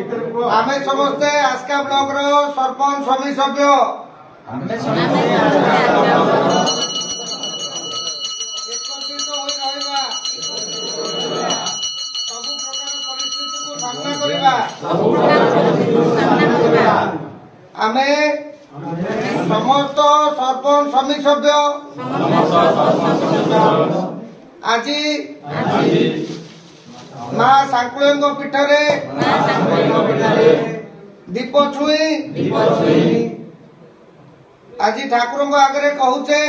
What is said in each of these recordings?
आमे समस्ते आस्का ब्लॉक रो सरपंच समिति सभ्य एकत्रित होई रहबा सब प्रकार परिस्थिति को सामना करिबा आमे समस्त सरपंच समिति सभ्य आजी माँ सांकुलेंगो पीठरे दीप छुई आज ठाकुर आगे कहूचे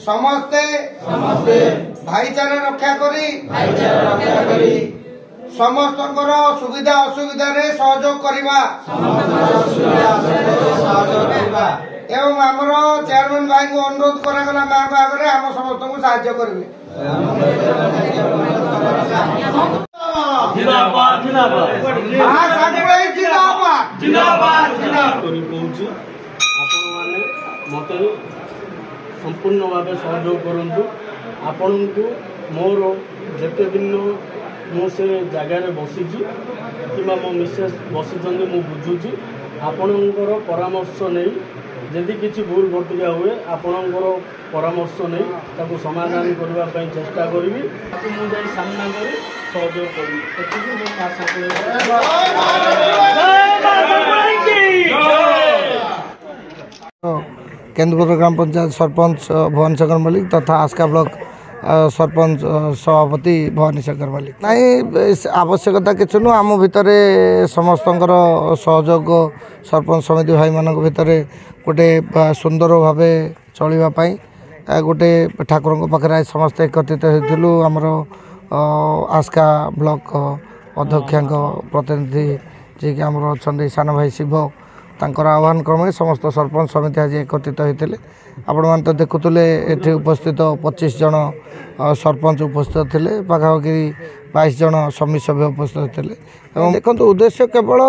समस्ते भाईचारा रक्षा करी समस्त सुविधा असुविधा रे सहयोग करिबा एवं आमर चेयरमैन भाई को अनुरोध करागला माँ को आगे आम समस्त को साहाय्य करेंगे संपूर्ण भाव सहयोग करूँ आपण को मोर जिते दिन मुझे जगार बसी कि मो मिसेस बसी मुझे बुझुची आपणकर परामर्श नहीं जदि किसी भूल भटका हुए आपणकर परामर्श नहीं ताको समाधान करने चेष्टा करी मुझे सामना कर सहयोग करी केन्दुपुर ग्राम पंचायत सरपंच भुवन शंकर मल्लिक तथा आस्का ब्लॉक सरपंच सभापति भवानी शंकर मल्लिक नहीं आवश्यकता किसी नुह आम भितर समस्त सहयोग सरपंच समिति भाई मान भितर गोटे सुंदर भाव चलवाई गोटे ठाकुर पाखे समस्त एकत्रित होलु आमर आस्का ब्लॉक अध्यक्ष प्रतिनिधि जी कि आमर अच्छा सान भाई शिव तांकर आह्वान क्रमे समस्त सरपंच समिति आज एकत्रित होते आपण मैंने तो देखुले ये उपस्थित 25 जन सरपंच उपस्थित थे पाखापाखि 22 जन समिति सभ्य उपस्थित थे देखो उद्देश्य केवल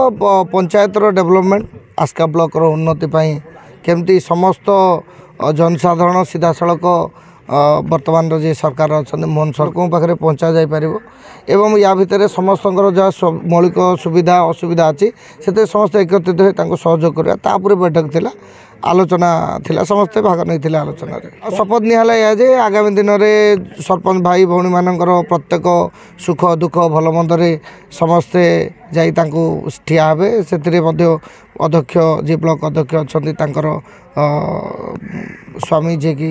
पंचायत डेवलपमेंट आस्का ब्लॉक उन्नति केमती समस्त जनसाधारण सीधा सड़क वर्तमान जी सरकार अच्छा मोहन सरकार पाखे पहुँचा जापर एवं या भितर समस्त जहाँ मौलिक सुविधा असुविधा अच्छी से समस्त एकत्रित हो सहयोग करवा बैठक थिला आलोचना थिला समस्ते भाग नहीं आलोचना शपथ निहाला या जे आगामी दिन में सरपंच भाई भौणी मानकर प्रत्येक सुख दुख भल मंदे समस्ते जाई ठिया हे से अध्यक्ष जी ब्लॉक अध्यक्ष अच्छा स्वामी जी की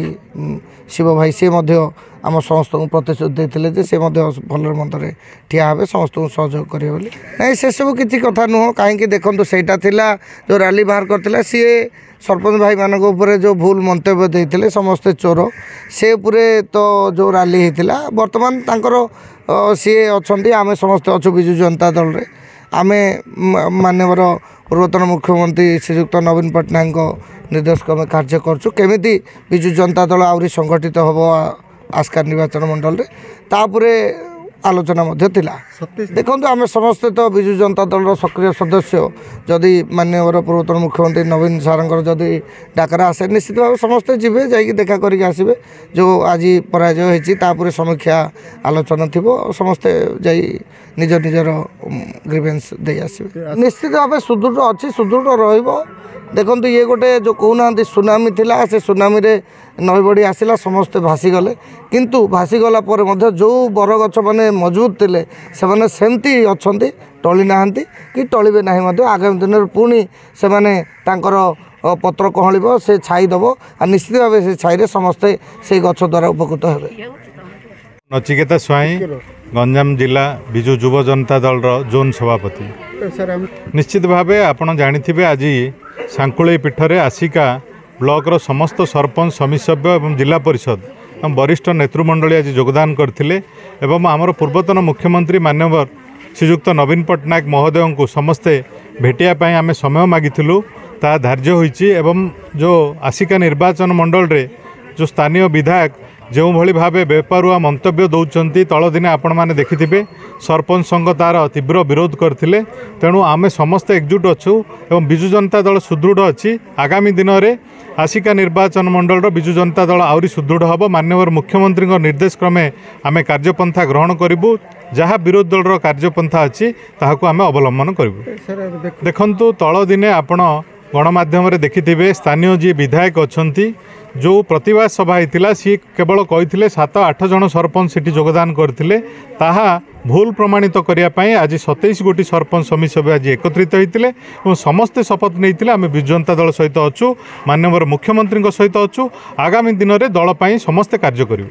शिव भाई सी आम समस्त को प्रतिश्रुति देते से भल मंदे ठिया हे समस्त को सहयोग करेंगे बोली ना से सब किसी कथा नुह कहीं देखो सेटा थिला जो रैली बाहर करथिला सी सरपंच भाई मान जो भूल मंतव्य देते समस्ते चोर से उपरे तो जो रैली होता बर्तमान सी अच्छा आम समस्ते अच्छु विजु जनता दल रे आमे मानवर पूर्वतन मुख्यमंत्री श्रीयुक्त नवीन पट्टनायक निर्देश क्रम कार्य करछु केमिति विजु जनता दल आउरी संगठित हम आस्का निर्वाचन मंडल रे तापुरे आलोचना देखो आम समस्ते तो विजु जनता दल सक्रिय सदस्य जदि माननीय पूर्वतन मुख्यमंत्री नवीन सारंकर जदि डाकरा आसे निश्चित भाव समस्ते जीवे जाइए देखा करके आसबे जो आज पराजय होती समीक्षा आलोचना थी समस्ते जाई निज निजर ग्रीवेंस दे आसबे निश्चित भाव सुदृढ़ अच्छी सुदृढ़ रहिबो देखो ये गोटे जो कहना सुनामी थिला से सुनामी रे नई बढ़ी आसला समस्ते भासीगले किंतु भासीगला जो बरगछ मैंने मजबूत थे से सेमती अच्छा टली ना कि टलिबे ना आगामी दिन में पुणी से पत्र कहल से छाई दब आ निश्चित भाव से छाई समस्ते से गछ द्वारा उपकृत हे। नचिकेता स्वाई गंजाम जिला विजु युव जनता दल जोन सभापति निश्चित भाव आपड़ जानी आज सांकुलई पीठरे आसिका ब्लॉक रो समस्त सरपंच समिति सभ्य एवं जिला परिषद एवं वरिष्ठ नेतृमंडली आज योगदान करथिले एवं आमर पूर्वतन मुख्यमंत्री मान्यवर श्रीयुक्त नवीन पट्टनायक महोदय को समस्ते भेटिया आम समय मागिथिलु ता धार्य होईची एवं जो आसिका निर्वाचन मंडल रे जो स्थानीय विधायक जो भली भावे बेपारुआ मंतव्य दौरान तल दिने आपण मैंने देखिथे सरपंच संघ तार तीव्र विरोध करते तेणु आमे समस्त एकजुट अच्छु एवं विजु जनता दल सुदृढ़ अच्छी आगामी दिन में आसिका निर्वाचन मंडल विजु जनता दल आहरी सुदृढ़ हम माननीय मुख्यमंत्री निर्देश क्रमे आमे कार्यपंथा ग्रहण करूँ जहाँ विरोधी दलर कार्यपंथा अच्छी ताहाकू आमे अवलंबन करूँ। देखंतु तल दिने आपण गणमाध्यम देखिथिबे स्थानीय जी विधायक अछंती जो प्रतिवाद सभा होता सी केवल कही 7-8 जन सरपंच सेठी योगदान करथिले ताहा भूल प्रमाणित करने आज 27 गोटी सरपंच समिति सभ्य आज एकत्रित होते और समस्ते शपथ नहीं आम विजु जनता दल सहित अच्छू माननीय मुख्यमंत्री सहित अच्छू आगामी दिन में दल समस्ते कार्य करूँ।